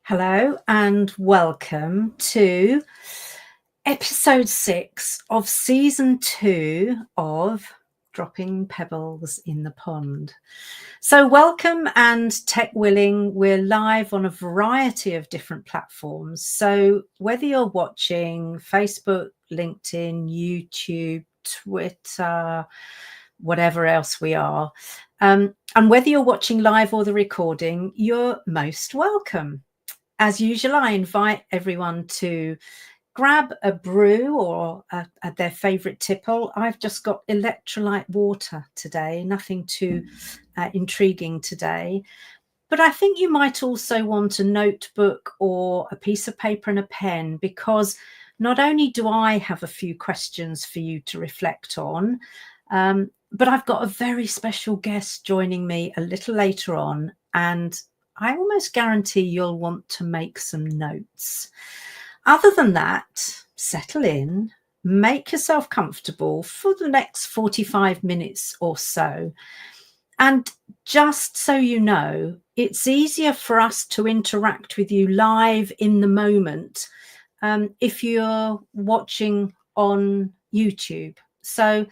Hello and welcome to episode 6 of season 2 of Dropping Pebbles in the Pond. So welcome, and tech willing, we're live on a variety of different platforms. So whether you're watching Facebook, LinkedIn, YouTube, Twitter, whatever else we are, and whether you're watching live or the recording, you're most welcome. As usual, I invite everyone to grab a brew or their favourite tipple. I've just got electrolyte water today, nothing too intriguing today. But I think you might also want a notebook or a piece of paper and a pen, because not only do I have a few questions for you to reflect on, but I've got a very special guest joining me a little later on, and I almost guarantee you'll want to make some notes. Other than that, settle in, make yourself comfortable for the next 45 minutes or so. And just so you know, it's easier for us to interact with you live in the moment if you're watching on YouTube. So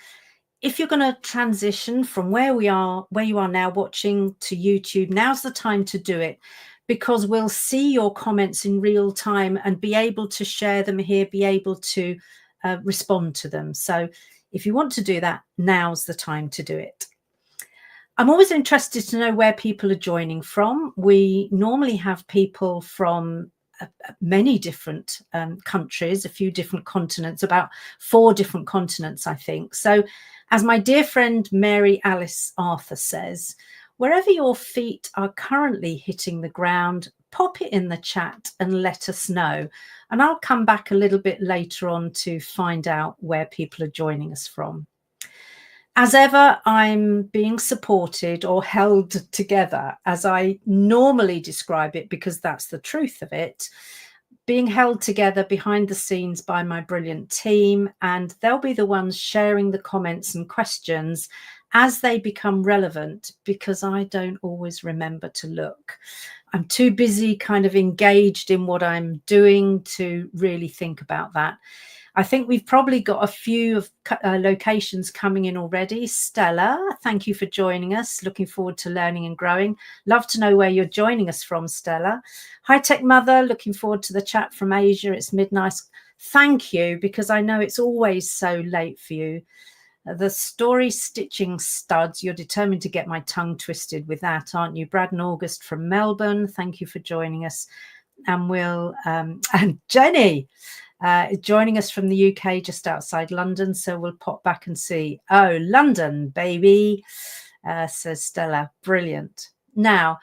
if you're going to transition from where you are now watching, to YouTube, now's the time to do it, because we'll see your comments in real time and be able to share them here, be able to respond to them. So if you want to do that, now's the time to do it. I'm always interested to know where people are joining from. We normally have people from many different countries, a few different continents, about 4 different continents, I think. So as my dear friend Mary Alice Arthur says, wherever your feet are currently hitting the ground, pop it in the chat and let us know. And I'll come back a little bit later on to find out where people are joining us from. As ever, I'm being supported or held together, as I normally describe it, because that's the truth of it, being held together behind the scenes by my brilliant team, and they'll be the ones sharing the comments and questions as they become relevant, because I don't always remember to look. I'm too busy kind of engaged in what I'm doing to really think about that. I think we've probably got a few of locations coming in already. Stella, thank you for joining us. Looking forward to learning and growing. Love to know where you're joining us from, Stella. Hi Tech Mother, looking forward to the chat from Asia. It's midnight. Thank you, because I know it's always so late for you. The story stitching studs, you're determined to get my tongue twisted with that, aren't you? Brad and August from Melbourne, thank you for joining us. And Will and Jenny joining us from the UK, just outside London, so we'll pop back and see. Oh, London, baby, says Stella. Brilliant. Now,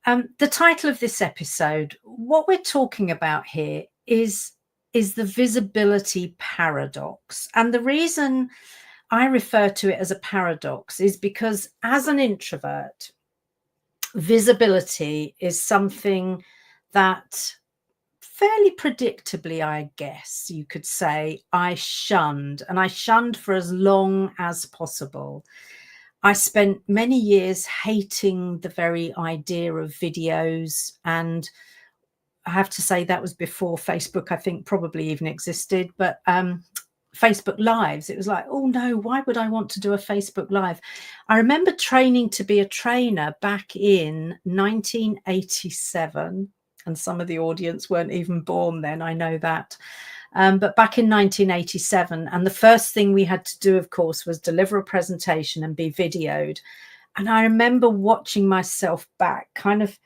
the title of this episode, what we're talking about here is the visibility paradox. And the reason I refer to it as a paradox is because, as an introvert, visibility is something that fairly predictably, I guess you could say, I shunned, and I shunned for as long as possible. I spent many years hating the very idea of videos, and I have to say that was before Facebook, I think, probably even existed, but Facebook Lives, it was like, oh no, why would I want to do a Facebook Live? I remember training to be a trainer back in 1987. And some of the audience weren't even born then, I know that. But back in 1987, and the first thing we had to do, of course, was deliver a presentation and be videoed. And I remember watching myself back, kind of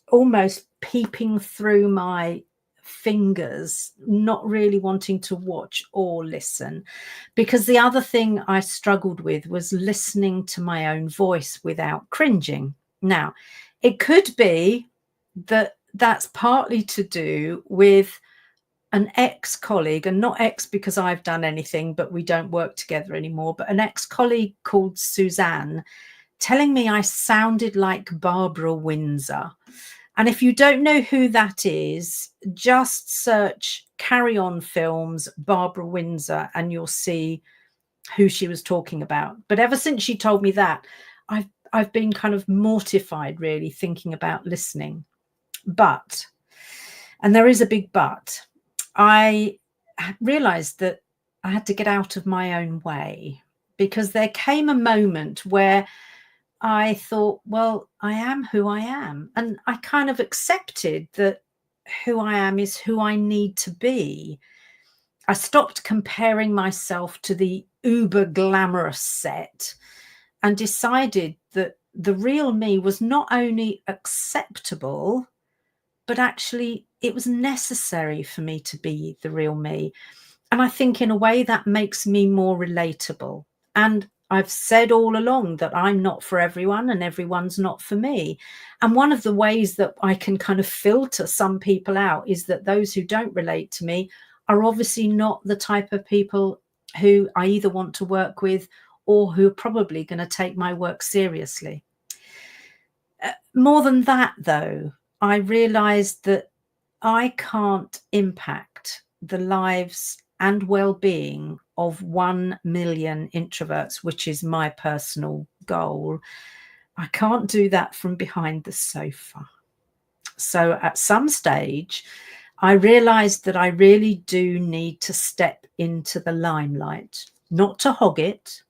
almost peeping through my fingers, not really wanting to watch or listen, because the other thing I struggled with was listening to my own voice without cringing. Now, it could be that's partly to do with an ex-colleague, and not ex because I've done anything, but we don't work together anymore, but an ex-colleague called Suzanne telling me I sounded like Barbara Windsor. And if you don't know who that is, just search Carry On Films Barbara Windsor and you'll see who she was talking about. But ever since she told me that, I've been kind of mortified, really, thinking about listening. But, and there is a big but, I realized that I had to get out of my own way, because there came a moment where I thought, well, I am who I am. And I kind of accepted that who I am is who I need to be. I stopped comparing myself to the uber glamorous set and decided that the real me was not only acceptable, but actually it was necessary for me to be the real me. And I think in a way that makes me more relatable. And I've said all along that I'm not for everyone and everyone's not for me. And one of the ways that I can kind of filter some people out is that those who don't relate to me are obviously not the type of people who I either want to work with or who are probably going to take my work seriously. More than that, though, I realized that I can't impact the lives and well-being of 1 million introverts, which is my personal goal. I can't do that from behind the sofa. So at some stage, I realized that I really do need to step into the limelight, not to hog it,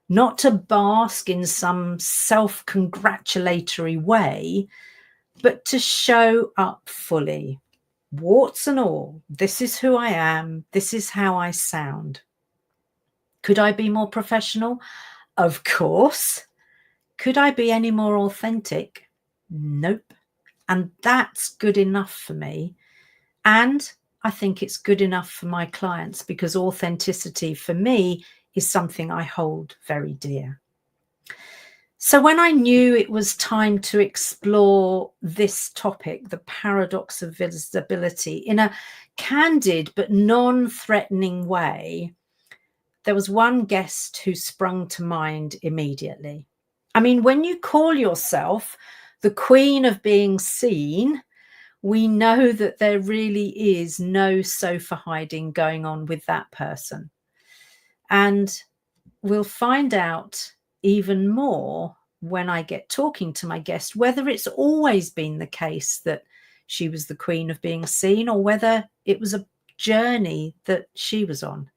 not to bask in some self-congratulatory way, but to show up fully. Warts and all, this is who I am. This is how I sound. Could I be more professional? Of course. Could I be any more authentic? Nope. And that's good enough for me. And I think it's good enough for my clients, because authenticity for me is something I hold very dear. So when I knew it was time to explore this topic, the paradox of visibility, in a candid but non-threatening way, there was one guest who sprung to mind immediately. I mean, when you call yourself the queen of being seen, we know that there really is no sofa hiding going on with that person. And we'll find out even more when I get talking to my guest, whether it's always been the case that she was the queen of being seen, or whether it was a journey that she was on.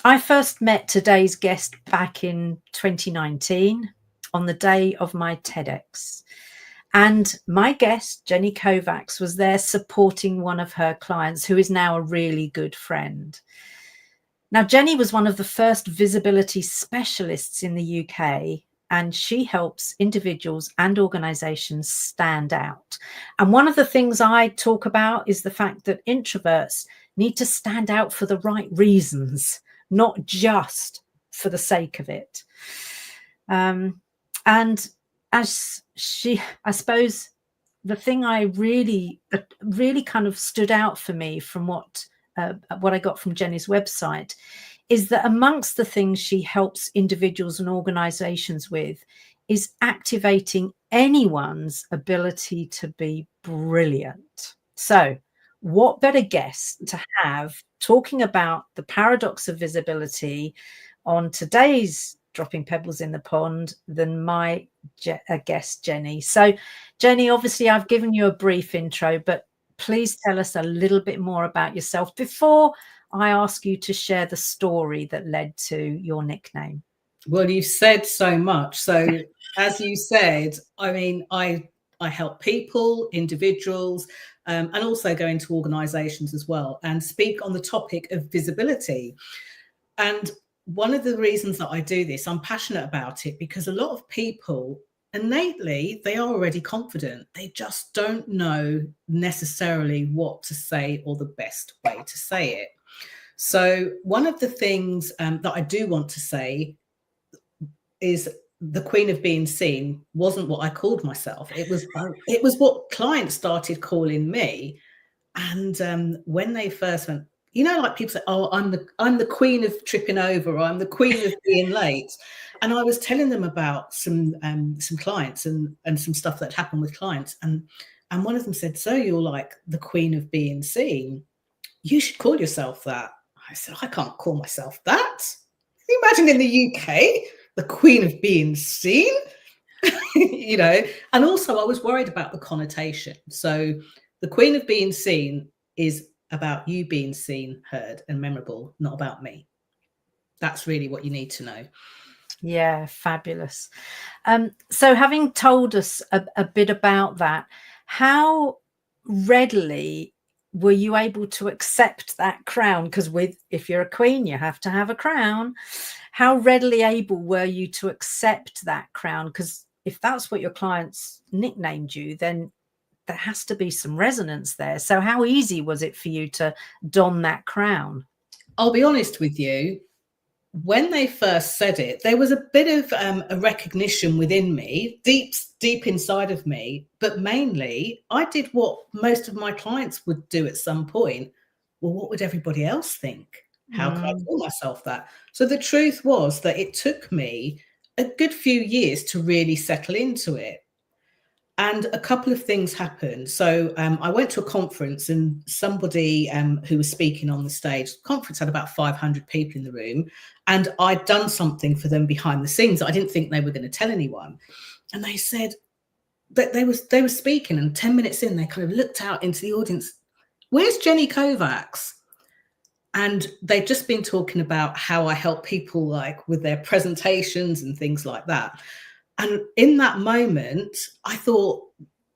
I first met today's guest back in 2019 on the day of my TEDx. And my guest, Jenny Kovacs, was there supporting one of her clients who is now a really good friend. Now, Jenny was one of the first visibility specialists in the UK, and she helps individuals and organizations stand out. And one of the things I talk about is the fact that introverts need to stand out for the right reasons, not just for the sake of it. And as I suppose the thing I really kind of stood out for me from what I got from Jenny's website is that amongst the things she helps individuals and organizations with is activating anyone's ability to be brilliant. So what better guest to have talking about the paradox of visibility on today's Dropping Pebbles in the Pond than my guest, Jenny. So Jenny, obviously I've given you a brief intro, but please tell us a little bit more about yourself before I ask you to share the story that led to your nickname. Well, you've said so much. So as you said, I mean, I help people, individuals, and also go into organizations as well and speak on the topic of visibility. And one of the reasons that I do this, I'm passionate about it because a lot of people innately, they are already confident. They just don't know necessarily what to say or the best way to say it. So one of the things that I do want to say is the queen of being seen wasn't what I called myself. It was what clients started calling me. And when they first went, you know, like people say, oh, I'm the queen of tripping over, or I'm the queen of being late. And I was telling them about some clients and some stuff that happened with clients. And one of them said, so you're like the queen of being seen. You should call yourself that. I said, I can't call myself that. Can you imagine in the UK, the queen of being seen? you know. And also I was worried about the connotation. So the queen of being seen is about you being seen, heard, and memorable, not about me. That's really what you need to know. Yeah, fabulous. So having told us a bit about that, how readily were you able to accept that crown? Because if you're a queen, you have to have a crown. How readily able were you to accept that crown? Because if that's what your clients nicknamed you, then there has to be some resonance there. So how easy was it for you to don that crown? I'll be honest with you. When they first said it, there was a bit of a recognition within me, deep inside of me. But mainly, I did what most of my clients would do at some point. Well, what would everybody else think? How can I call myself that? So the truth was that it took me a good few years to really settle into it. And a couple of things happened. So I went to a conference, and somebody who was speaking on the stage, the conference had about 500 people in the room, and I'd done something for them behind the scenes. I didn't think they were going to tell anyone. And they said that they were speaking, and 10 minutes in, they kind of looked out into the audience. Where's Jenny Kovacs? And they'd just been talking about how I help people like with their presentations and things like that. And in that moment, I thought,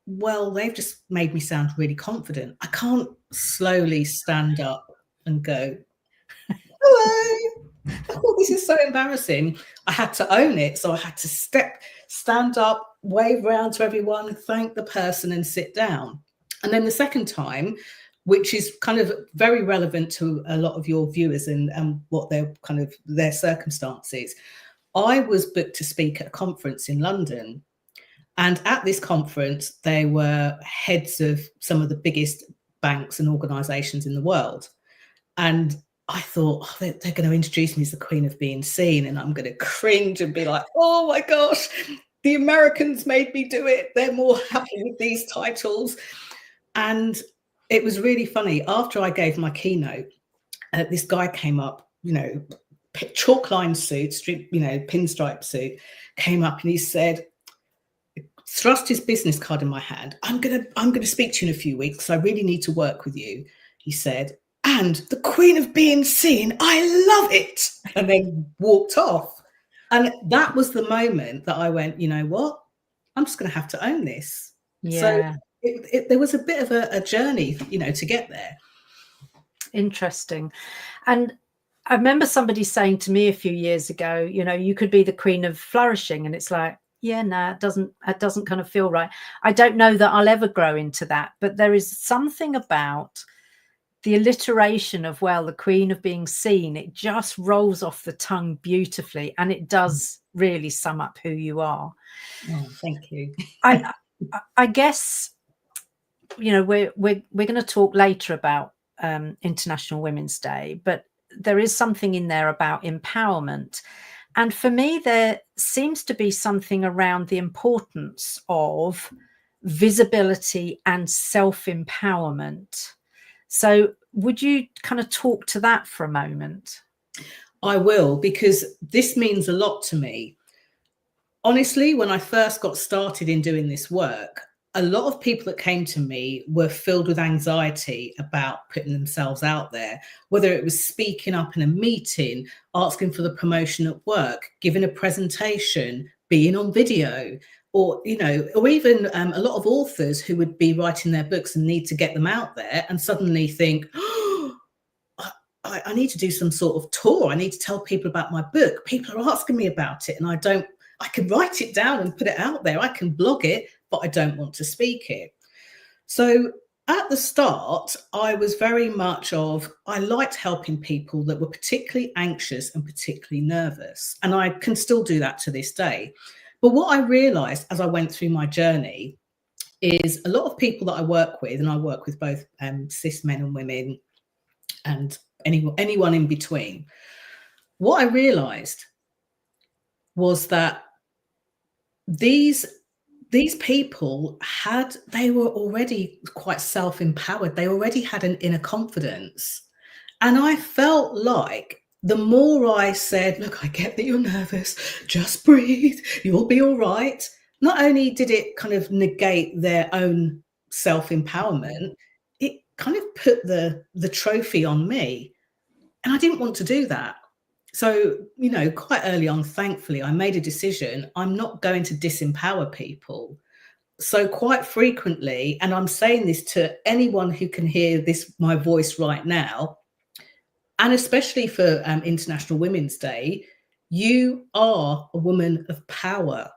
well, they've just made me sound really confident. I can't slowly stand up and go, hello. Oh, this is so embarrassing. I had to own it. So I had to stand up, wave around to everyone, thank the person, and sit down. And then the second time, which is kind of very relevant to a lot of your viewers and what their circumstances, I was booked to speak at a conference in London. And at this conference, there were heads of some of the biggest banks and organizations in the world. And I thought, oh, they're going to introduce me as the queen of being seen. And I'm going to cringe and be like, oh my gosh, the Americans made me do it. They're more happy with these titles. And it was really funny. After I gave my keynote, this guy came up, chalk line suit, pinstripe suit, came up and he said, thrust his business card in my hand. I'm gonna speak to you in a few weeks. I really need to work with you, he said. And the queen of being seen, I love it. And then walked off. And that was the moment that I went, you know what? I'm just gonna have to own this. Yeah. So there was a bit of a journey, to get there. Interesting. And I remember somebody saying to me a few years ago, you could be the queen of flourishing. And it's like, yeah, no, it doesn't kind of feel right. I don't know that I'll ever grow into that, but there is something about the alliteration of, well, the queen of being seen, it just rolls off the tongue beautifully. And it does really sum up who you are. Oh, thank you. I guess, we're going to talk later about International Women's Day, but there is something in there about empowerment. And for me, there seems to be something around the importance of visibility and self-empowerment. So would you kind of talk to that for a moment? I will, because this means a lot to me. Honestly, when I first got started in doing this work, a lot of people that came to me were filled with anxiety about putting themselves out there, whether it was speaking up in a meeting, asking for the promotion at work, giving a presentation, being on video, or even a lot of authors who would be writing their books and need to get them out there and suddenly think, oh, I need to do some sort of tour. I need to tell people about my book. People are asking me about it and I can write it down and put it out there. I can blog it, but I don't want to speak it. So at the start, I was very much I liked helping people that were particularly anxious and particularly nervous. And I can still do that to this day. But what I realized as I went through my journey is a lot of people that I work with, and I work with both cis men and women and anyone in between. What I realized was that these people they were already quite self-empowered. They already had an inner confidence. And I felt like the more I said, look, I get that you're nervous, just breathe, you'll be all right. not only did it kind of negate their own self-empowerment, it kind of put the trophy on me. And I didn't want to do that. So, you know, quite early on, thankfully, I made a decision. I'm not going to disempower people. So quite frequently, and I'm saying this to anyone who can hear this, my voice right now, and especially for International Women's Day, you are a woman of power.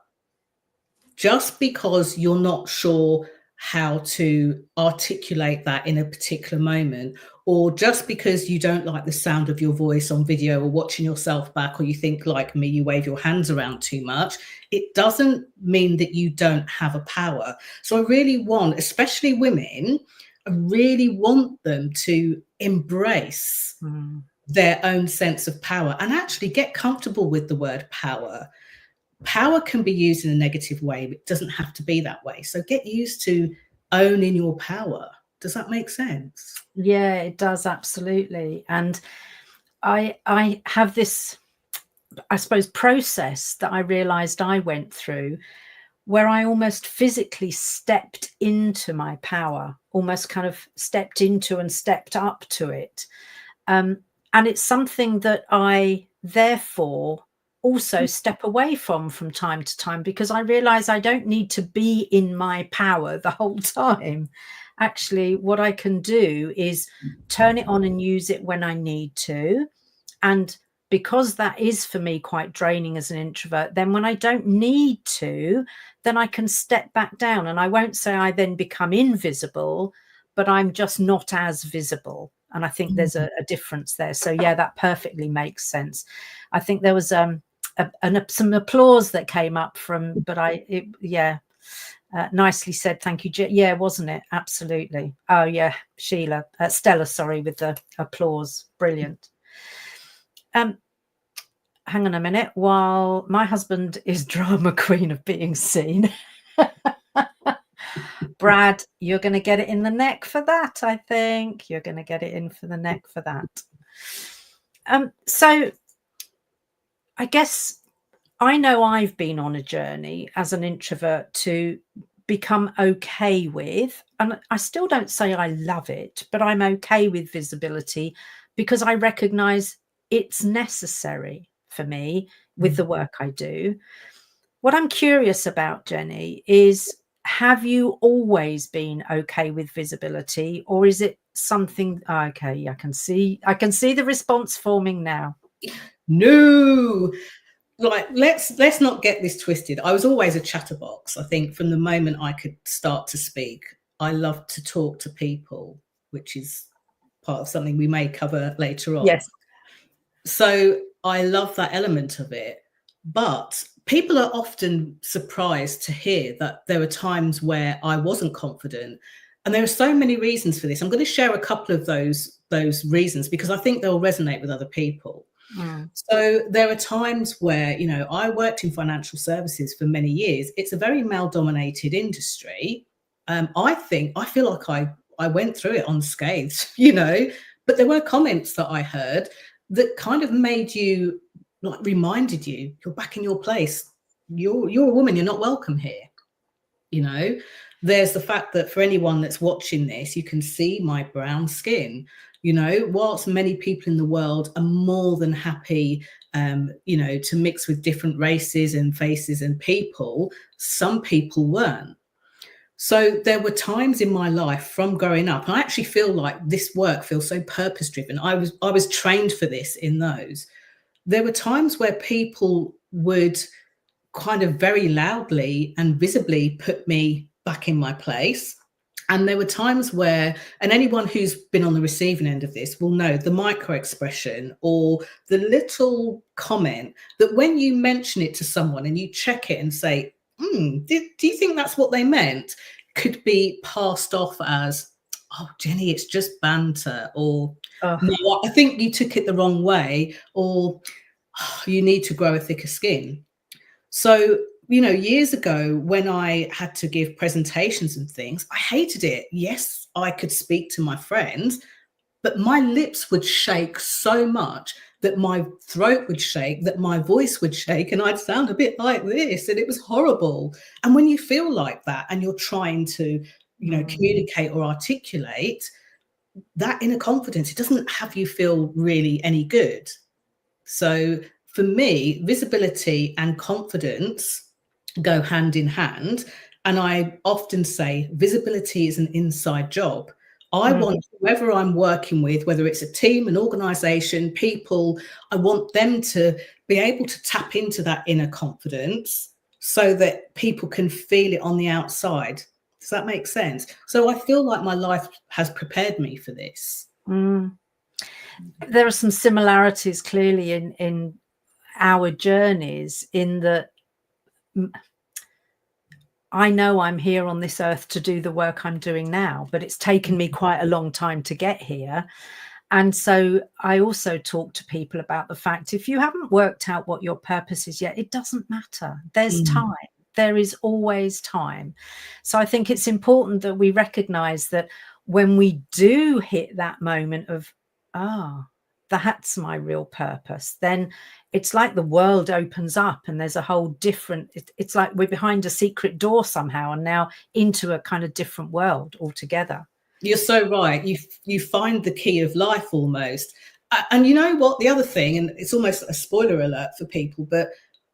Just because you're not sure how to articulate that in a particular moment, or just because you don't like the sound of your voice on video or watching yourself back, or you think like me, you wave your hands around too much, it doesn't mean that you don't have a power. So I really want, especially women, I really want them to embrace their own sense of power and actually get comfortable with the word power. Power can be used in a negative way, but it doesn't have to be that way. So get used to owning your power. Does that make sense? Yeah, it does, absolutely. And I have this, I suppose, process that I realized I went through where I almost physically stepped into my power, almost kind of stepped into and stepped up to it. And it's something that I therefore also step away from time to time, because I realize I don't need to be in my power the whole time. Actually, what I can do is turn it on and use it when I need to. And because that is for me quite draining as an introvert, then when I don't need to, then I can step back down. And I won't say I then become invisible, but I'm just not as visible. And I think there's a difference there. So yeah, that perfectly makes sense. I think there was some applause that came up from, but nicely said. Thank you. Yeah, wasn't it? Absolutely. Oh yeah, Sheila, Stella, sorry, with the applause. Brilliant. Hang on a minute, while my husband is drama queen of being seen. Brad, you're going to get it in the neck for that, I think. You're going to get it in for the neck for that. So I guess I know I've been on a journey as an introvert to become okay with, and I still don't say I love it, but I'm okay with visibility because I recognize it's necessary for me with the work I do. What I'm curious about, Jenny, is have you always been okay with visibility, or is it something? Okay, I can see the response forming now. No, like let's not get this twisted. I was always a chatterbox. I think from the moment I could start to speak, I loved to talk to people, which is part of something we may cover later on. Yes. So I love that element of it. But people are often surprised to hear that there were times where I wasn't confident. And there are so many reasons for this. I'm going to share a couple of those reasons because I think they'll resonate with other people. So there are times where, you know, I worked in financial services for many years. It's a very male-dominated industry. I feel like I went through it unscathed, you know, but there were comments that I heard that kind of made you, like, reminded you, you're back in your place. You're a woman, you're not welcome here. You know, there's the fact that for anyone that's watching this, you can see my brown skin. You know, whilst many people in the world are more than happy, you know, to mix with different races and faces and people, some people weren't. So there were times in my life from growing up, and I actually feel like this work feels so purpose driven. I was trained for this in those. There were times where people would kind of very loudly and visibly put me back in my place. And there were times where, and anyone who's been on the receiving end of this will know the micro expression or the little comment that when you mention it to someone and you check it and say, do you think that's what they meant? Could be passed off as, oh, Jenny, it's just banter, or no, I think you took it the wrong way, or oh, you need to grow a thicker skin. So, you know, years ago when I had to give presentations and things, I hated it. Yes, I could speak to my friends, but my lips would shake so much that my throat would shake, that my voice would shake, and I'd sound a bit like this, and it was horrible. And when you feel like that and you're trying to, communicate or articulate, that inner confidence, it doesn't have you feel really any good. So for me, visibility and confidence go hand in hand. And I often say visibility is an inside job. I want whoever I'm working with, whether it's a team, an organization, people, I want them to be able to tap into that inner confidence so that people can feel it on the outside. Does that make sense? So I feel like my life has prepared me for this. There are some similarities clearly in our journeys, in that I know I'm here on this earth to do the work I'm doing now, but it's taken me quite a long time to get here. And so I also talk to people about the fact, if you haven't worked out what your purpose is yet, it doesn't matter. There's time. There is always time. So I think it's important that we recognize that when we do hit that moment of, that's my real purpose, then it's like the world opens up and there's a whole different, it's like we're behind a secret door somehow and now into a kind of different world altogether. You're so right. You find the key of life almost. And you know what? The other thing, and it's almost a spoiler alert for people, but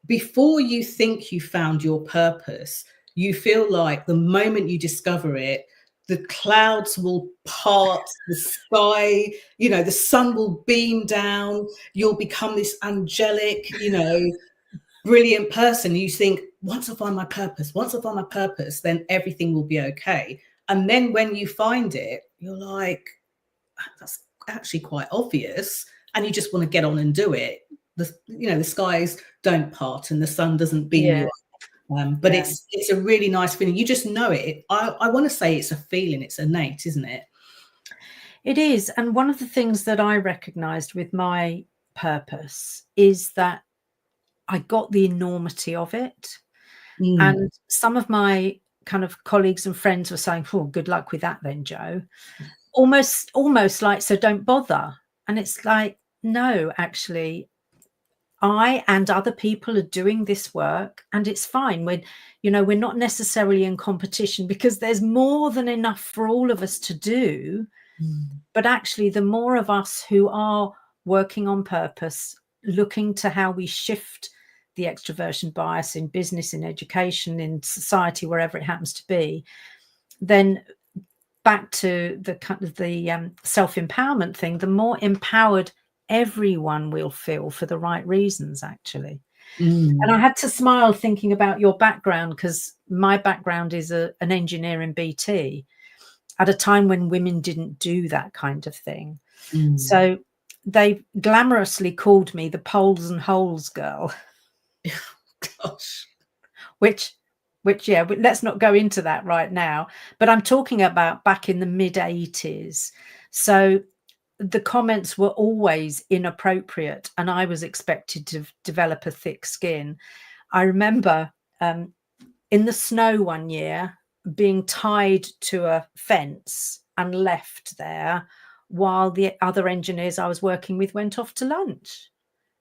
before you think you found your purpose, you feel like the moment you discover it, the clouds will part, the sky, the sun will beam down, you'll become this angelic, brilliant person. You think, once I find my purpose, then everything will be okay. And then when you find it, you're like, that's actually quite obvious. And you just want to get on and do it. The skies don't part and the sun doesn't beam you up. But it's a really nice feeling. You just know it. I want to say it's a feeling. It's innate, isn't it? It is. And one of the things that I recognized with my purpose is that I got the enormity of it. And some of my kind of colleagues and friends were saying, oh, good luck with that then, Jo. Almost like, so don't bother. And it's like, no, actually, I and other people are doing this work, and it's fine. We're not necessarily in competition because there's more than enough for all of us to do. But actually, the more of us who are working on purpose, looking to how we shift the extroversion bias in business, in education, in society, wherever it happens to be, then back to the kind of the self-empowerment thing, the more empowered everyone will feel for the right reasons, actually. And I had to smile thinking about your background, because my background is an engineer in BT at a time when women didn't do that kind of thing. So they glamorously called me the poles and holes girl. Gosh. Which let's not go into that right now, but I'm talking about back in the mid-80s. So the comments were always inappropriate and I was expected to develop a thick skin. I remember in the snow one year being tied to a fence and left there while the other engineers I was working with went off to lunch.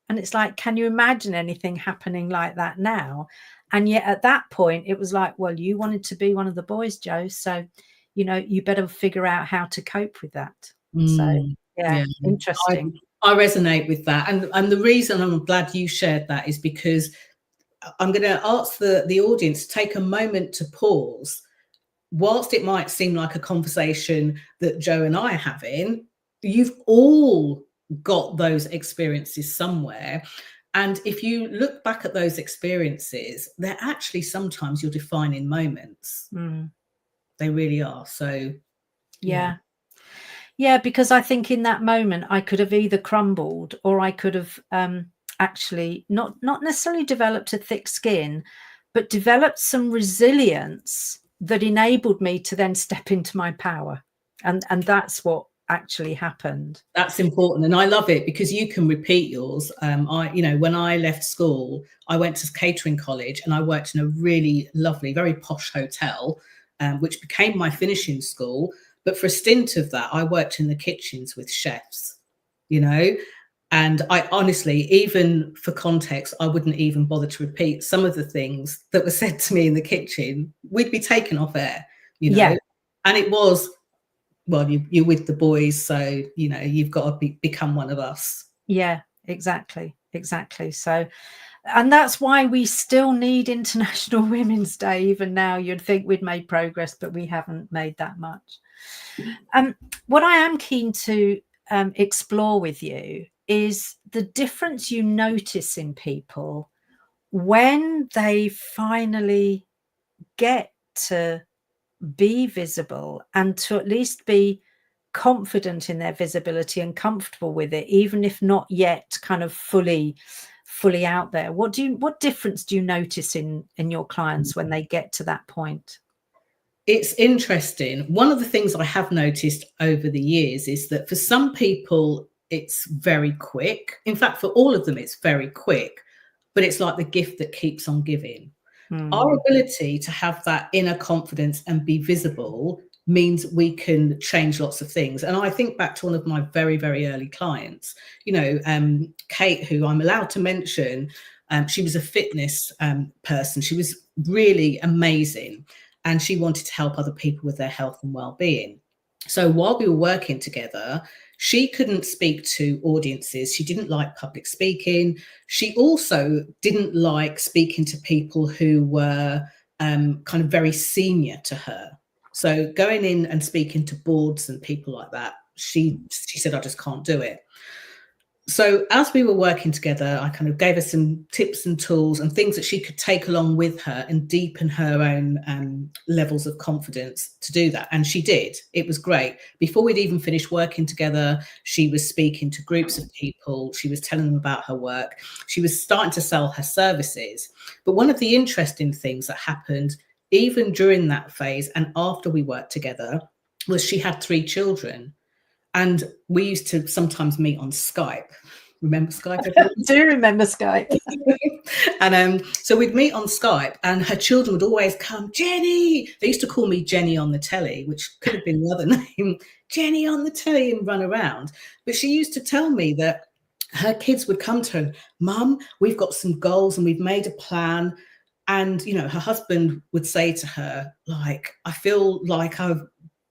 And it's like, can you imagine anything happening like that now? And yet at that point, it was like, well, you wanted to be one of the boys, Jo. So, you better figure out how to cope with that. So, yeah, interesting. I resonate with that. And the reason I'm glad you shared that is because I'm going to ask the audience to take a moment to pause. Whilst it might seem like a conversation that Jo and I are having, you've all got those experiences somewhere. And if you look back at those experiences, they're actually sometimes your defining moments. They really are. So, yeah, because I think in that moment, I could have either crumbled or I could have actually not necessarily developed a thick skin, but developed some resilience that enabled me to then step into my power. And that's what actually happened. That's important. And I love it because you can repeat yours. When I left school, I went to catering college and I worked in a really lovely, very posh hotel, which became my finishing school. But for a stint of that, I worked in the kitchens with chefs, And I honestly, even for context, I wouldn't even bother to repeat some of the things that were said to me in the kitchen. We'd be taken off air, Yeah. and it was, well, you're with the boys, so, you've got to become one of us. Yeah, exactly. So, and that's why we still need International Women's Day. Even now, you'd think we'd made progress, but we haven't made that much. What I am keen to explore with you is the difference you notice in people when they finally get to be visible and to at least be confident in their visibility and comfortable with it, even if not yet kind of fully out there. What difference do you notice in your clients when they get to that point? It's interesting. One of the things I have noticed over the years is that for some people, it's very quick. In fact, for all of them, it's very quick, but it's like the gift that keeps on giving. Our ability to have that inner confidence and be visible means we can change lots of things. And I think back to one of my very, very early clients, Kate, who I'm allowed to mention. She was a fitness person. She was really amazing. And she wanted to help other people with their health and well-being. So while we were working together, she couldn't speak to audiences. She didn't like public speaking. She also didn't like speaking to people who were kind of very senior to her. So going in and speaking to boards and people like that, she said, I just can't do it. So as we were working together, I kind of gave her some tips and tools and things that she could take along with her and deepen her own levels of confidence to do that. And she did. It was great. Before we'd even finished working together, she was speaking to groups of people. She was telling them about her work. She was starting to sell her services. But one of the interesting things that happened even during that phase and after we worked together was she had 3 children. And we used to sometimes meet on Skype. Remember Skype? I do remember Skype. And so we'd meet on Skype and her children would always come, Jenny. They used to call me Jenny on the telly, which could have been the other name, Jenny on the telly, and run around. But she used to tell me that her kids would come to her, Mum, we've got some goals and we've made a plan. And, her husband would say to her, like, I feel like I've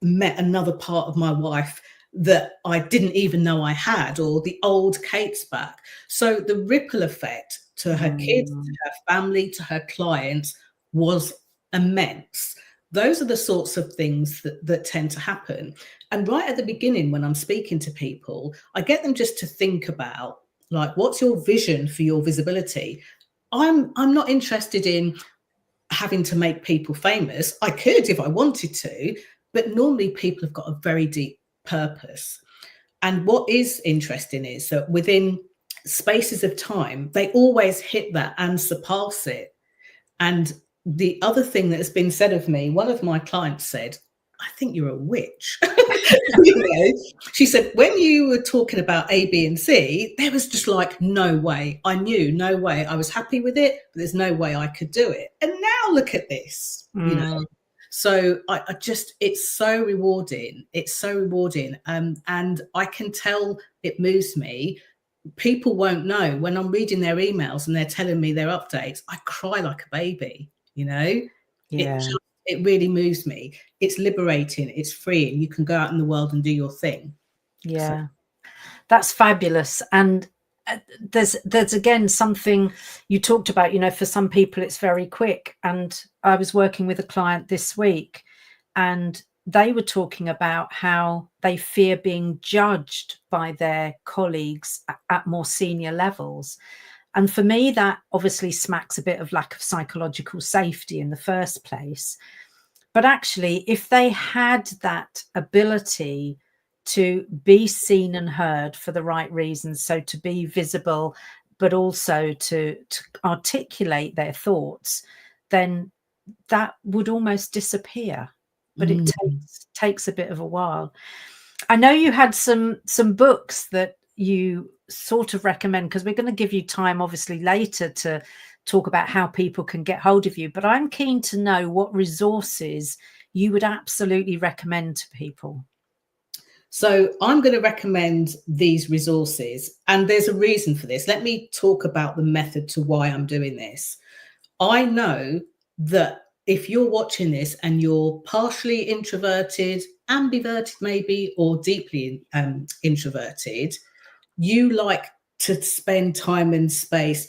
met another part of my wife that I didn't even know I had, or the old Kate's back. So the ripple effect to her kids, to her family, to her clients was immense. Those are the sorts of things that tend to happen. And right at the beginning, when I'm speaking to people, I get them just to think about, like, what's your vision for your visibility? I'm not interested in having to make people famous. I could if I wanted to, but normally people have got a very deep purpose. And what is interesting is that within spaces of time, they always hit that and surpass it. And the other thing that has been said of me, one of my clients said, I think you're a witch. She said, when you were talking about A, B, and C, there was just like, no way. I knew, no way. I was happy with it, but there's no way I could do it. And now look at this, So I just, it's so rewarding. It's so rewarding. And I can tell it moves me. People won't know when I'm reading their emails and they're telling me their updates. I cry like a baby, Yeah. It really moves me. It's liberating. It's freeing. You can go out in the world and do your thing. Yeah. That's fabulous. And there's again something you talked about, for some people it's very quick. And I was working with a client this week and they were talking about how they fear being judged by their colleagues at more senior levels. And for me, that obviously smacks a bit of lack of psychological safety in the first place. But actually, if they had that ability to be seen and heard for the right reasons, so to be visible, but also to articulate their thoughts, then that would almost disappear. But it takes a bit of a while. I know you had some books that you sort of recommend, because we're going to give you time obviously later to talk about how people can get hold of you, but I'm keen to know what resources you would absolutely recommend to people. So I'm going to recommend these resources, and there's a reason for this. Let me talk about the method to why I'm doing this. I know that if you're watching this and you're partially introverted, ambiverted maybe, or deeply introverted, you like to spend time and space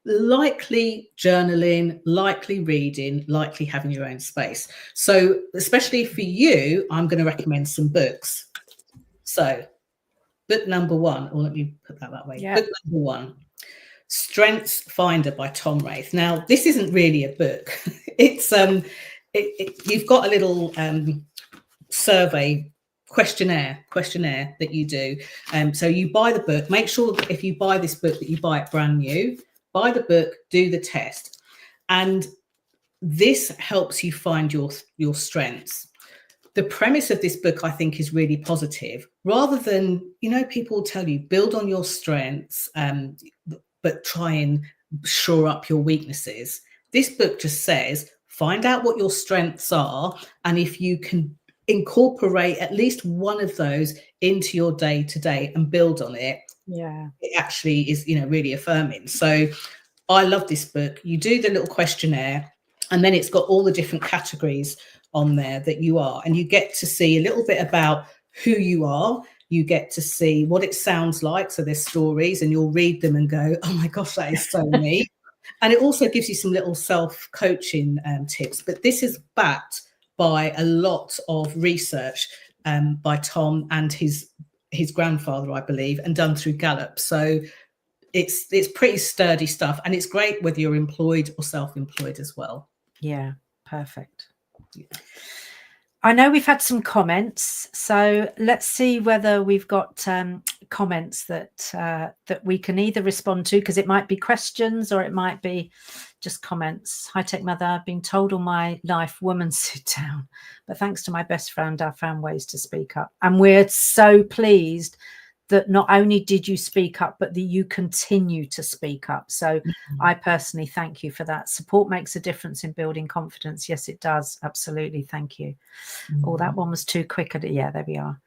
likely journaling, likely reading, likely having your own space. So especially for you, I'm going to recommend some books. So book number one, or let me put that way. Yeah. Book number one, Strengths Finder by Tom Raith. Now, this isn't really a book. It's you've got a little survey questionnaire that you do. So you buy the book. Make sure that if you buy this book that you buy it brand new. Buy the book, do the test, and this helps you find your strengths. The premise of this book, I think, is really positive. Rather than, people tell you build on your strengths, but try and shore up your weaknesses. This book just says, find out what your strengths are, and if you can incorporate at least one of those into your day to day and build on it, it actually is, really affirming. So I love this book. You do the little questionnaire, and then it's got all the different categories on there that you are, and you get to see a little bit about who you are. You get to see what it sounds like. So there's stories, and you'll read them and go, oh my gosh, that is so me. And it also gives you some little self-coaching tips. But this is backed by a lot of research by Tom and his grandfather, I believe, and done through Gallup. So it's pretty sturdy stuff, and it's great whether you're employed or self-employed as well. Yeah, perfect. Yeah. I know we've had some comments, so let's see whether we've got comments that we can either respond to, because it might be questions or it might be just comments. Hi Tech Mother, I've been told all my life, woman, sit down, but thanks to my best friend, I found ways to speak up, and we're so pleased that not only did you speak up, but that you continue to speak up. So I personally thank you for that. Support makes a difference in building confidence. Yes, it does. Absolutely. Thank you. Oh, that one was too quick. Yeah, there we are.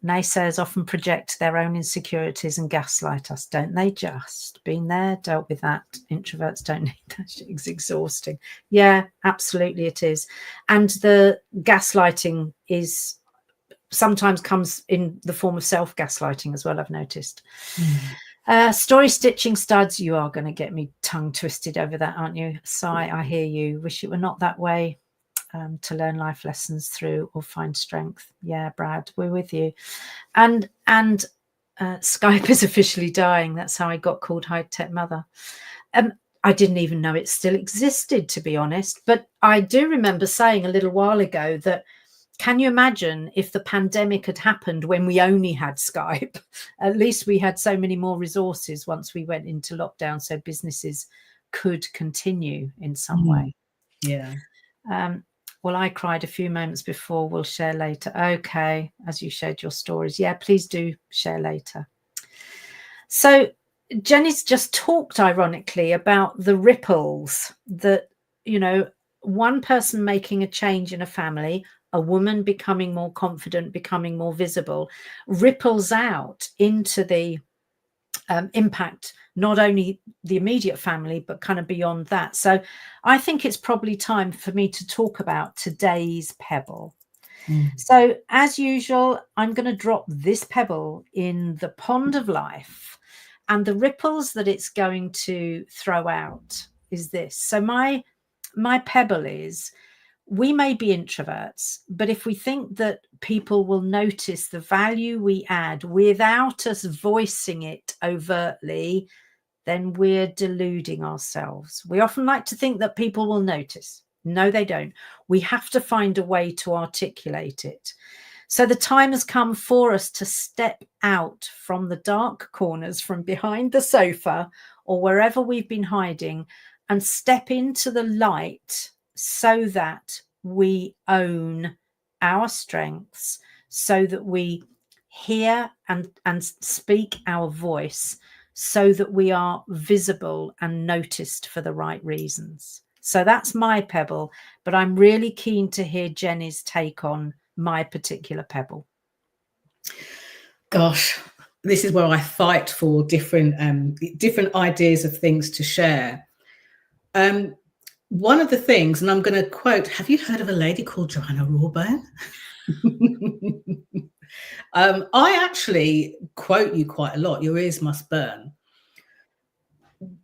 Naysayers often project their own insecurities and gaslight us, don't they? Just been there, dealt with that. Introverts don't need that shit. It's exhausting. Yeah, absolutely it is. And the gaslighting is sometimes comes in the form of self-gaslighting as well, I've noticed. Story stitching studs, you are going to get me tongue twisted over that, aren't you? Sigh, I hear you. Wish it were not that way. To learn life lessons through or find strength. Yeah, Brad, we're with you. And Skype is officially dying. That's how I got called High Tech Mother. I didn't even know it still existed, to be honest. But I do remember saying a little while ago that, can you imagine if the pandemic had happened when we only had Skype? At least we had so many more resources once we went into lockdown, so businesses could continue in some way. Yeah. Well, I cried a few moments before. We'll share later. Okay, as you shared your stories. Yeah, please do share later. So Jenny's just talked, ironically, about the ripples that, one person making a change in a family, a woman becoming more confident, becoming more visible, ripples out into the impact, not only the immediate family, but kind of beyond that. So I think it's probably time for me to talk about today's pebble. So as usual, I'm going to drop this pebble in the pond of life, and the ripples that it's going to throw out is this. So my pebble is, we may be introverts, but if we think that people will notice the value we add without us voicing it overtly, then we're deluding ourselves. We often like to think that people will notice. No, they don't. We have to find a way to articulate it. So the time has come for us to step out from the dark corners, from behind the sofa or wherever we've been hiding, and step into the light, so that we own our strengths, so that we hear and speak our voice, so that we are visible and noticed for the right reasons. So that's my pebble, but I'm really keen to hear Jenny's take on my particular pebble. Gosh, this is where I fight for different ideas of things to share. One of the things, and I'm going to quote, have you heard of a lady called Joanna Rawburn? I actually quote you quite a lot. Your ears must burn.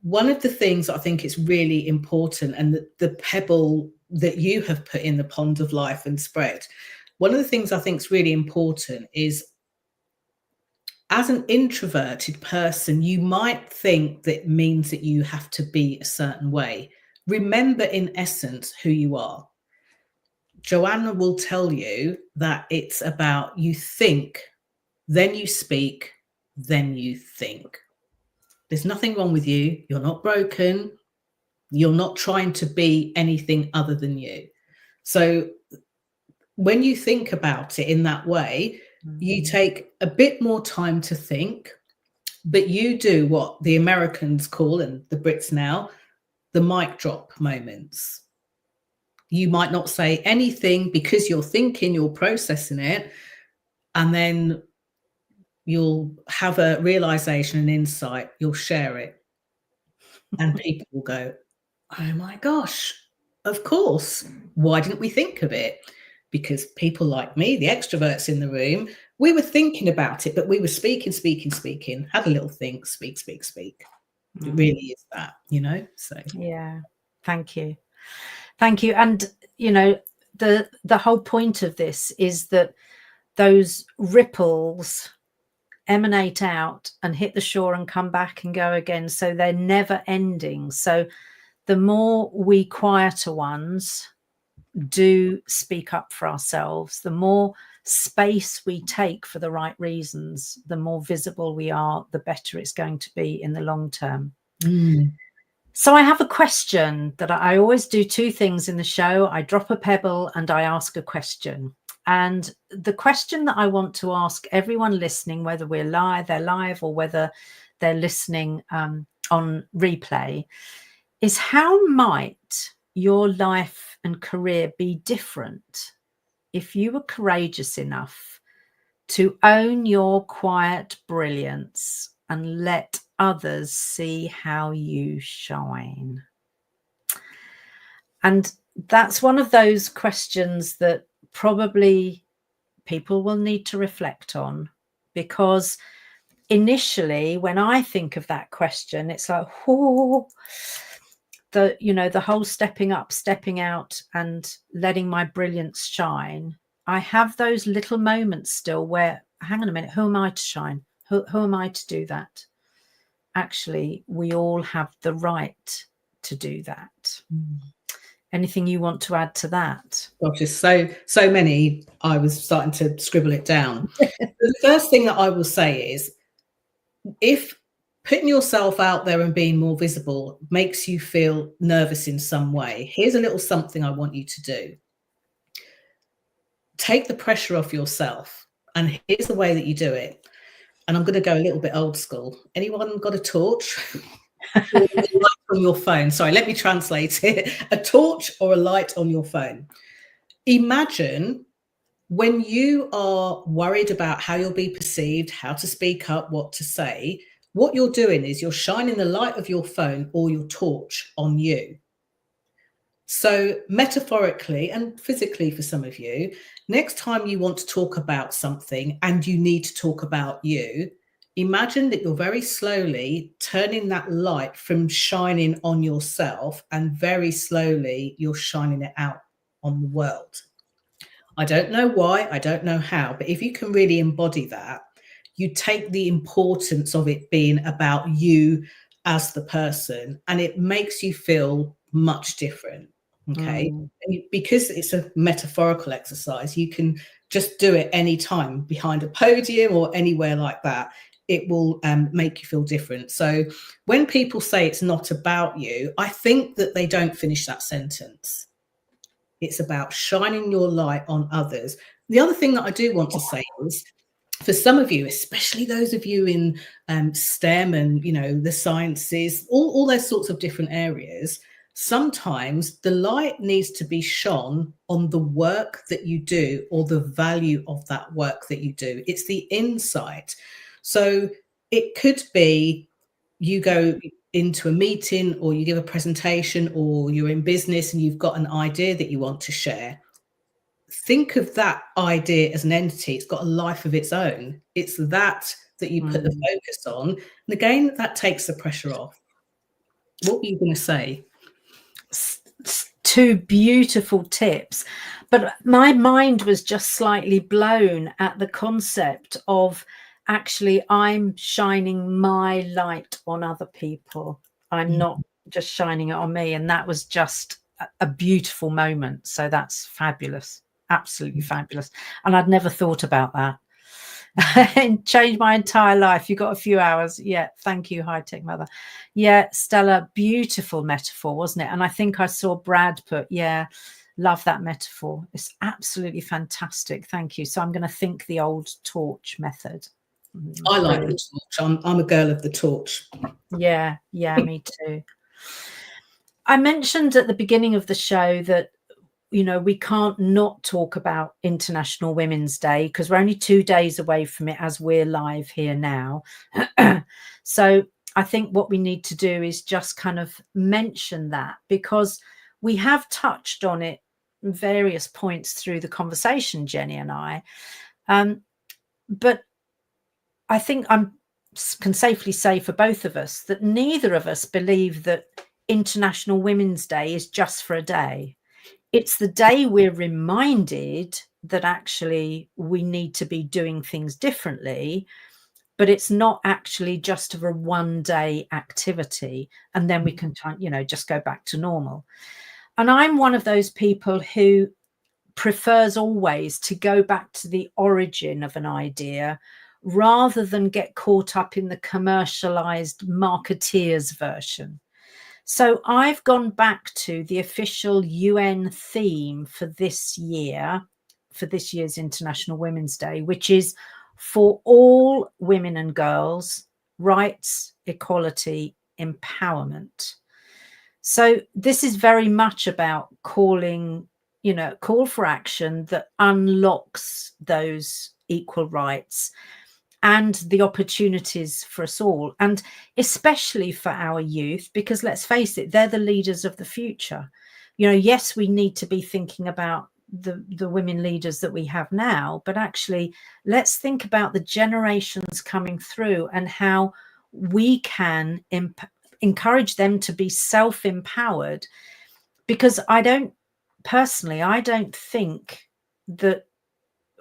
One of the things I think is really important, and the pebble that you have put in the pond of life and spread, one of the things I think is really important is, as an introverted person, you might think that means that you have to be a certain way. Remember, in essence, who you are. Joanna will tell you that it's about you think, then you speak, then you think. There's nothing wrong with you. You're not broken. You're not trying to be anything other than you. So when you think about it in that way, you take a bit more time to think, but you do what the Americans call, and the Brits now, the mic drop moments. You might not say anything because you're thinking, you're processing it, and then you'll have a realization, an insight, you'll share it. And people will go, oh my gosh, of course. Why didn't we think of it? Because people like me, the extroverts in the room, we were thinking about it, but we were speaking, had a little think, speak. It really is that, you know? So yeah, thank you. And you know, the whole point of this is that those ripples emanate out and hit the shore and come back and go again, so they're never ending. So the more we quieter ones do speak up for ourselves, the more space we take for the right reasons, the more visible we are, the better it's going to be in the long term. So I have a question that I always do. Two things in the show: I drop a pebble and I ask a question. And the question that I want to ask everyone listening, whether they're live or whether they're listening on replay, is how might your life and career be different if you were courageous enough to own your quiet brilliance and let others see how you shine? And that's one of those questions that probably people will need to reflect on, because initially when I think of that question, it's like, oh, the whole stepping up, stepping out and letting my brilliance shine. I have those little moments still where, hang on a minute, who am I to shine? Who am I to do that? Actually, we all have the right to do that. Anything you want to add to that? Gosh, there's so many. I was starting to scribble it down. The first thing that I will say is, if putting yourself out there and being more visible makes you feel nervous in some way, here's a little something I want you to do. Take the pressure off yourself. And here's the way that you do it. And I'm going to go a little bit old school. Anyone got a torch? Or a light on your phone? Sorry, let me translate it. A torch or a light on your phone. Imagine when you are worried about how you'll be perceived, how to speak up, what to say, what you're doing is you're shining the light of your phone or your torch on you. So metaphorically and physically for some of you, next time you want to talk about something and you need to talk about you, imagine that you're very slowly turning that light from shining on yourself, and very slowly you're shining it out on the world. I don't know why, I don't know how, but if you can really embody that, you take the importance of it being about you as the person, and it makes you feel much different. Okay. Because it's a metaphorical exercise, you can just do it anytime behind a podium or anywhere like that. It will make you feel different. So when people say it's not about you, I think that they don't finish that sentence. It's about shining your light on others. The other thing that I do want to say is, for some of you, especially those of you in STEM and, the sciences, all those sorts of different areas, sometimes the light needs to be shone on the work that you do or the value of that work that you do. It's the insight. So it could be you go into a meeting or you give a presentation or you're in business and you've got an idea that you want to share. Think of that idea as an entity. It's got a life of its own. It's that you put the focus on. And again, that takes the pressure off. What were you going to say? Two beautiful tips, but my mind was just slightly blown at the concept of actually I'm shining my light on other people. I'm not just shining it on me. And that was just a beautiful moment. So that's fabulous. Absolutely fabulous. And I'd never thought about that. And changed my entire life. You got a few hours. Yeah, thank you, high tech mother. Yeah, Stella, beautiful metaphor, wasn't it? And I think I saw Brad put, yeah, love that metaphor. It's absolutely fantastic. Thank you. So I'm going to think the old torch method. I like the torch. I'm a girl of the torch. Yeah, me too. I mentioned at the beginning of the show that we can't not talk about International Women's Day because we're only 2 days away from it as we're live here now. So I think what we need to do is just kind of mention that, because we have touched on it in various points through the conversation, Jenny and I. But I think I can safely say for both of us that neither of us believe that International Women's Day is just for a day. It's the day we're reminded that actually we need to be doing things differently, but it's not actually just a one-day activity and then we can just go back to normal. And I'm one of those people who prefers always to go back to the origin of an idea rather than get caught up in the commercialized marketeer's version. So I've gone back to the official UN theme for this year's International Women's Day, which is for all women and girls, rights, equality, empowerment. So this is very much about call for action that unlocks those equal rights and the opportunities for us all, and especially for our youth, because let's face it, they're the leaders of the future. Yes, we need to be thinking about the women leaders that we have now, but actually let's think about the generations coming through and how we can encourage them to be self-empowered, because I don't think that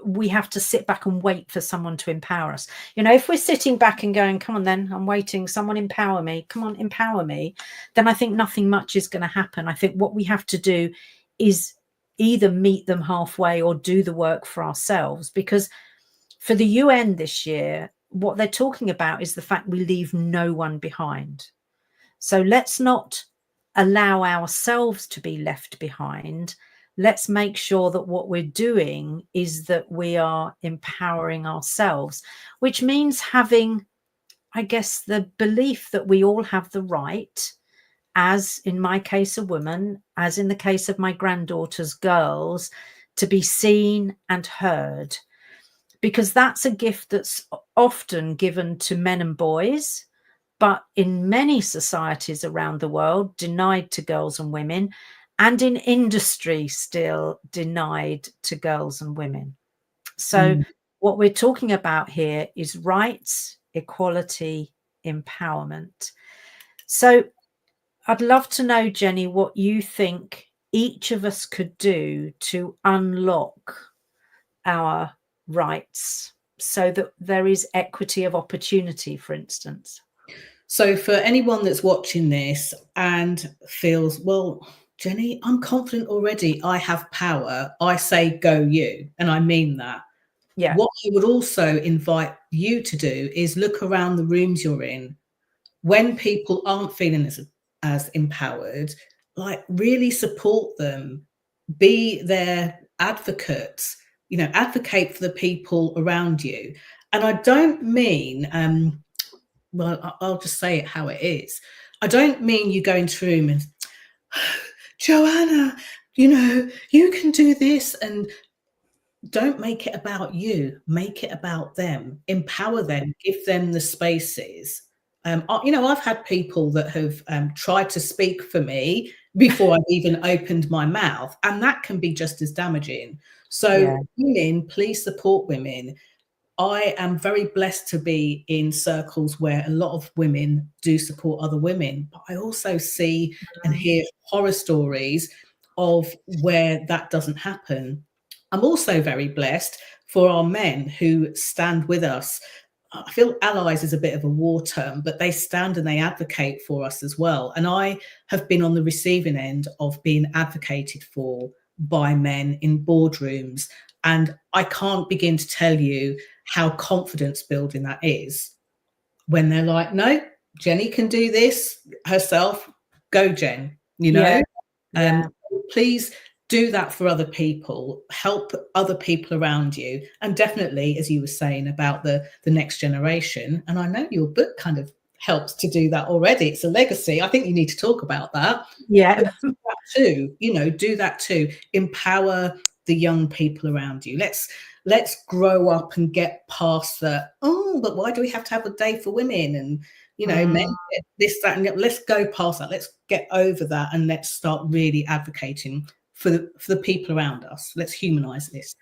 we have to sit back and wait for someone to empower us. If we're sitting back and going, come on then, I'm waiting, someone empower me, come on, empower me, then I think nothing much is going to happen. I think what we have to do is either meet them halfway or do the work for ourselves, because for the UN this year, what they're talking about is the fact we leave no one behind. So let's not allow ourselves to be left behind. Let's make sure that what we're doing is that we are empowering ourselves, which means having, I guess, the belief that we all have the right, as in my case, a woman, as in the case of my granddaughter's girls, to be seen and heard, because that's a gift that's often given to men and boys, but in many societies around the world, denied to girls and women, and in industry still denied to girls and women. So what we're talking about here is rights, equality, empowerment. So I'd love to know, Jenny, what you think each of us could do to unlock our rights so that there is equity of opportunity, for instance. So for anyone that's watching this and feels, well, Jenny, I'm confident already, I have power, I say go you, and I mean that. Yeah. What I would also invite you to do is look around the rooms you're in. When people aren't feeling as empowered, like really support them, be their advocates, advocate for the people around you. And I don't mean, well, I'll just say it how it is. I don't mean you go into a room and, Joanna, you can do this. And don't make it about you, make it about them, empower them, give them the spaces. I've had people that have tried to speak for me before I've even opened my mouth, and that can be just as damaging. So women, please support women. I am very blessed to be in circles where a lot of women do support other women, but I also see and hear horror stories of where that doesn't happen. I'm also very blessed for our men who stand with us. I feel allies is a bit of a war term, but they stand and they advocate for us as well. And I have been on the receiving end of being advocated for by men in boardrooms. And I can't begin to tell you how confidence building that is when they're like, no, Jenny can do this herself. Go, Jen, please do that for other people, help other people around you. And definitely, as you were saying about the next generation, and I know your book kind of helps to do that already. It's a legacy. I think you need to talk about that. Yeah. Do that too, do that too. Empower the young people around you. Let's grow up and get past the, but why do we have to have a day for women? And men, this, that, and let's go past that. Let's get over that and let's start really advocating for the people around us. Let's humanize this.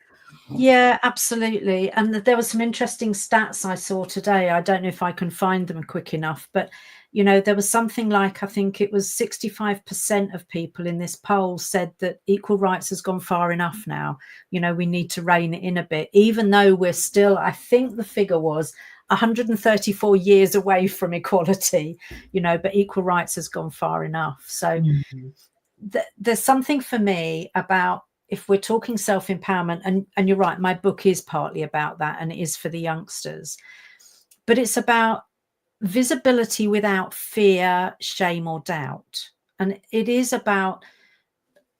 Yeah, absolutely. And there were some interesting stats I saw today. I don't know if I can find them quick enough, but there was something like, I think it was 65% of people in this poll said that equal rights has gone far enough now. We need to rein it in a bit, even though we're still, I think the figure was 134 years away from equality, but equal rights has gone far enough. So there's something for me about, if we're talking self-empowerment, and you're right, my book is partly about that, and it is for the youngsters, but it's about visibility without fear, shame, or doubt. And it is about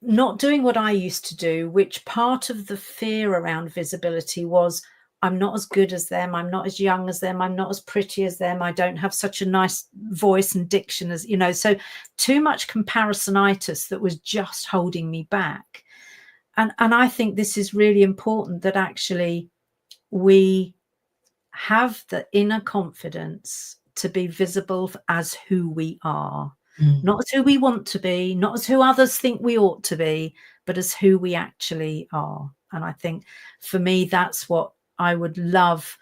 not doing what I used to do, which part of the fear around visibility was, I'm not as good as them, I'm not as young as them, I'm not as pretty as them, I don't have such a nice voice and diction as, so too much comparisonitis that was just holding me back. And I think this is really important, that actually we have the inner confidence to be visible as who we are, not as who we want to be, not as who others think we ought to be, but as who we actually are. And I think for me, that's what I would love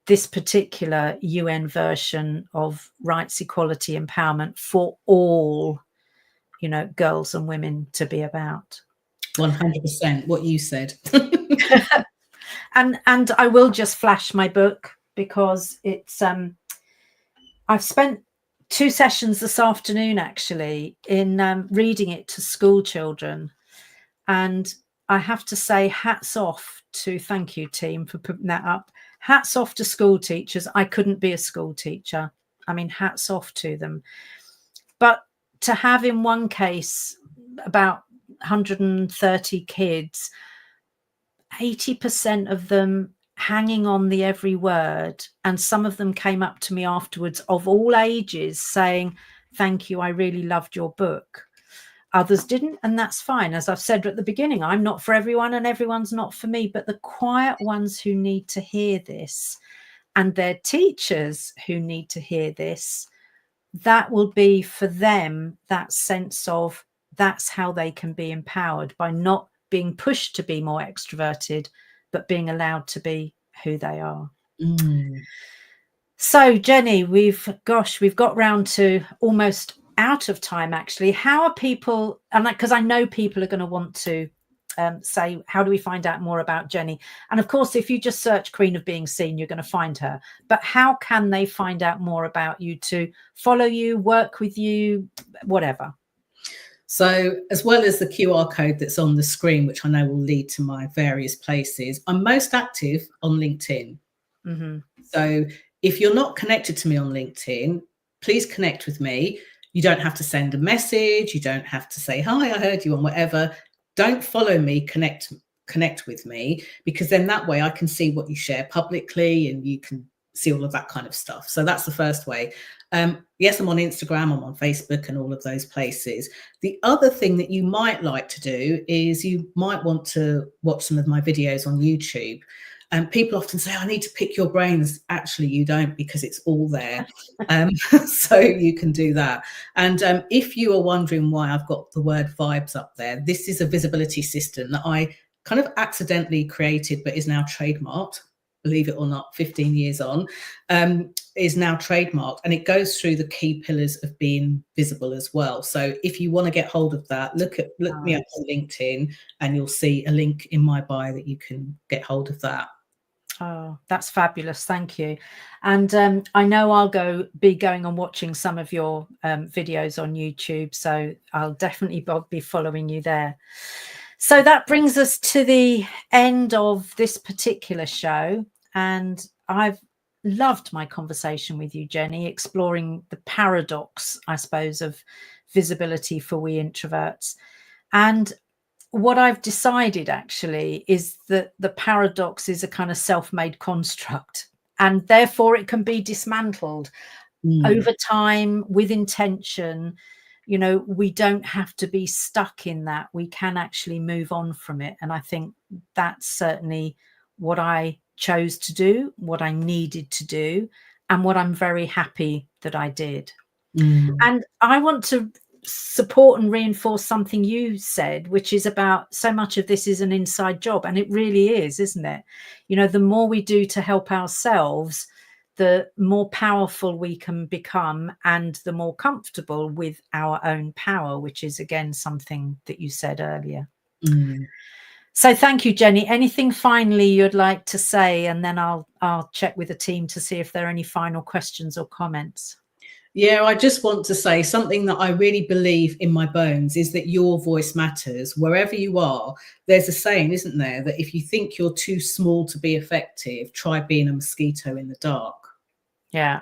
this particular UN version of rights, equality, empowerment for all, girls and women to be about. 100% what you said. And I will just flash my book, because it's I've spent 2 sessions this afternoon actually in reading it to school children, and I have to say hats off to, thank you team for putting that up, hats off to school teachers. I couldn't be a school teacher. I mean, hats off to them. But to have in one case about 130 kids, 80% of them hanging on the every word, and some of them came up to me afterwards, of all ages, saying, thank you, I really loved your book. Others didn't, and that's fine. As I've said at the beginning, I'm not for everyone and everyone's not for me, but the quiet ones who need to hear this, and their teachers who need to hear this, that will be for them that sense of, that's how they can be empowered, by not being pushed to be more extroverted, but being allowed to be who they are. So Jenny, we've got round to almost out of time actually. How are people, and because I know people are going to want to say, how do we find out more about Jenny? And of course, if you just search Queen of Being Seen, you're going to find her. But how can they find out more about you, to follow you, work with you, whatever? So as well as the QR code that's on the screen, which I know will lead to my various places, I'm most active on LinkedIn. So if you're not connected to me on LinkedIn, please connect with me. You don't have to send a message. You don't have to say, hi, I heard you on whatever. Don't follow me, connect with me, because then that way I can see what you share publicly, and you can see all of that kind of stuff. So that's the first way. Yes, I'm on Instagram, I'm on Facebook and all of those places. The other thing that you might like to do is you might want to watch some of my videos on YouTube. And people often say, I need to pick your brains. Actually, you don't, because it's all there. So you can do that. And if you are wondering why I've got the word vibes up there, this is a visibility system that I kind of accidentally created, but is now trademarked. Believe it or not, 15 years on, is now trademarked, and it goes through the key pillars of being visible as well. So if you want to get hold of that, look me up on LinkedIn, and you'll see a link in my bio that you can get hold of that. Oh, that's fabulous. Thank you. And I know I'll be going and watching some of your videos on YouTube, so I'll definitely be following you there. So that brings us to the end of this particular show, and I've loved my conversation with you, Jenny, exploring the paradox, I suppose, of visibility for we introverts. And what I've decided actually is that the paradox is a kind of self-made construct, and therefore it can be dismantled over time with intention. You know, we don't have to be stuck in that. We can actually move on from it. And I think that's certainly what I chose to do, what I needed to do, and what I'm very happy that I did. And I want to support and reinforce something you said, which is about so much of this is an inside job. And it really is, isn't it? You know, the more we do to help ourselves, the more powerful we can become, and the more comfortable with our own power, which is, again, something that you said earlier. So thank you, Jenny. Anything finally you'd like to say? And then I'll check with the team to see if there are any final questions or comments. Yeah, I just want to say something that I really believe in my bones is that your voice matters wherever you are. There's a saying, isn't there, that if you think you're too small to be effective, try being a mosquito in the dark. Yeah.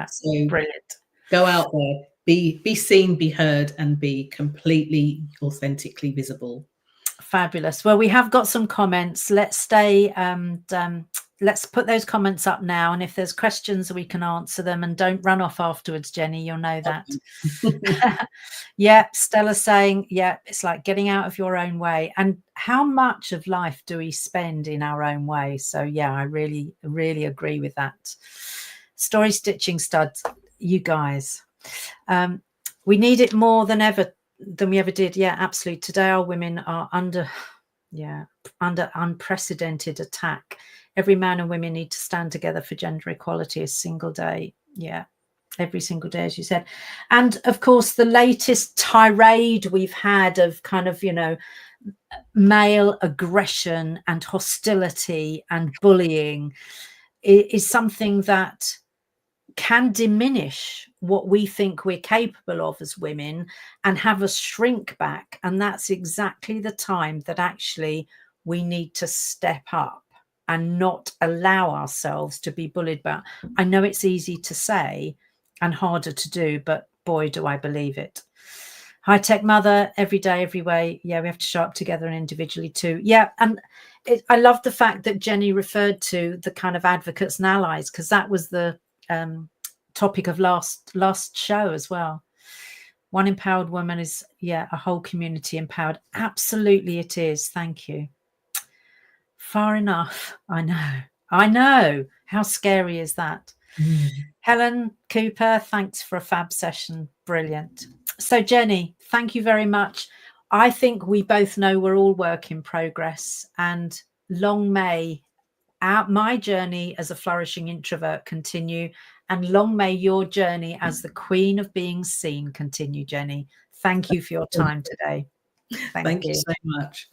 So brilliant. Go out there, be seen, be heard, and be completely authentically visible. Fabulous. Well, we have got some comments. Let's stay and let's put those comments up now. And if there's questions, we can answer them. And don't run off afterwards, Jenny. You'll know that. Yeah. Stella saying, yeah, it's like getting out of your own way. And how much of life do we spend in our own way? So, yeah, I really, really agree with that. Story stitching studs, you guys. We need it more than we ever did. Yeah, absolutely. Today our women are under unprecedented attack. Every man and women need to stand together for gender equality a single day. Yeah, every single day, as you said. And of course, the latest tirade we've had of kind of, you know, male aggression and hostility and bullying is something that can diminish what we think we're capable of as women and have us shrink back. And that's exactly the time that actually we need to step up and not allow ourselves to be bullied. But I know it's easy to say and harder to do, but boy, do I believe it. High tech mother, every day, every way. Yeah, we have to show up together and individually too. Yeah. And I love the fact that Jenny referred to the kind of advocates and allies, because that was the topic of last show as well. One empowered woman is, yeah, a whole community empowered. Absolutely it is. Thank you. Far enough. I know. How scary is that? Helen Cooper, thanks for a fab session. Brilliant. So Jenny, thank you very much. I think we both know we're all work in progress, and long may my journey as a flourishing introvert continue, and long may your journey as the queen of being seen continue, Jenny. Thank you for your time today. Thank you so much.